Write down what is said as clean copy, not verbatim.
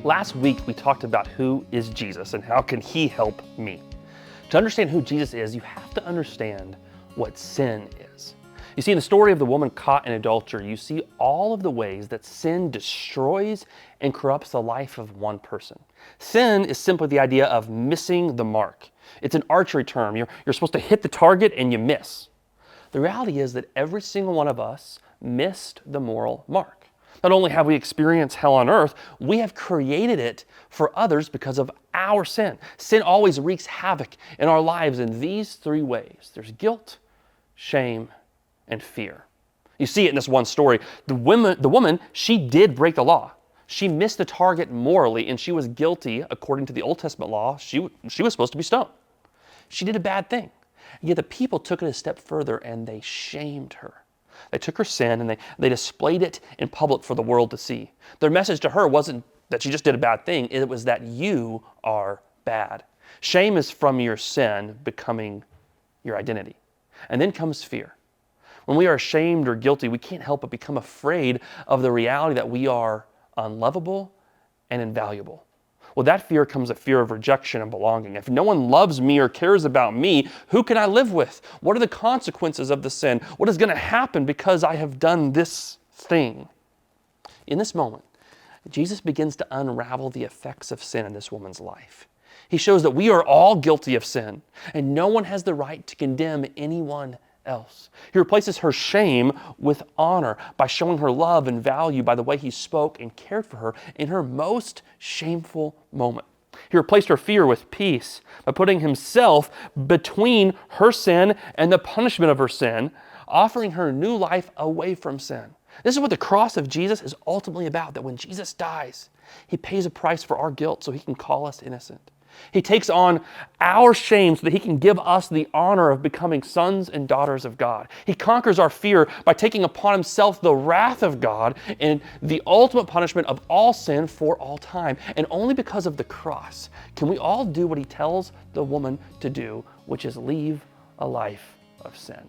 Last week, we talked about who is Jesus and how can he help me. To understand who Jesus is, you have to understand what sin is. You see, in the story of the woman caught in adultery, you see all of the ways that sin destroys and corrupts the life of one person. Sin is simply the idea of missing the mark. It's an archery term. You're supposed to hit the target and you miss. The reality is that every single one of us missed the moral mark. Not only have we experienced hell on earth, we have created it for others because of our sin. Sin always wreaks havoc in our lives in these three ways. There's guilt, shame, and fear. You see it in this one story. The woman, she did break the law. She missed the target morally, and she was guilty, according to the Old Testament law. She was supposed to be stoned. She did a bad thing. Yet the people took it a step further, and they shamed her. They took her sin and they displayed it in public for the world to see. Their message to her wasn't that she just did a bad thing, it was that you are bad. Shame is from your sin becoming your identity. And then comes fear. When we are ashamed or guilty, we can't help but become afraid of the reality that we are unlovable and invaluable. With that fear comes a fear of rejection and belonging. If no one loves me or cares about me, who can I live with? What are the consequences of the sin? What is going to happen because I have done this thing? In this moment, Jesus begins to unravel the effects of sin in this woman's life. He shows that we are all guilty of sin, and no one has the right to condemn anyone else. He replaces her shame with honor by showing her love and value by the way he spoke and cared for her in her most shameful moment. He replaced her fear with peace by putting himself between her sin and the punishment of her sin, offering her new life away from sin. This is what the cross of Jesus is ultimately about, that when Jesus dies, he pays a price for our guilt so he can call us innocent. He takes on our shame so that he can give us the honor of becoming sons and daughters of God. He conquers our fear by taking upon himself the wrath of God and the ultimate punishment of all sin for all time. And only because of the cross can we all do what he tells the woman to do, which is leave a life of sin.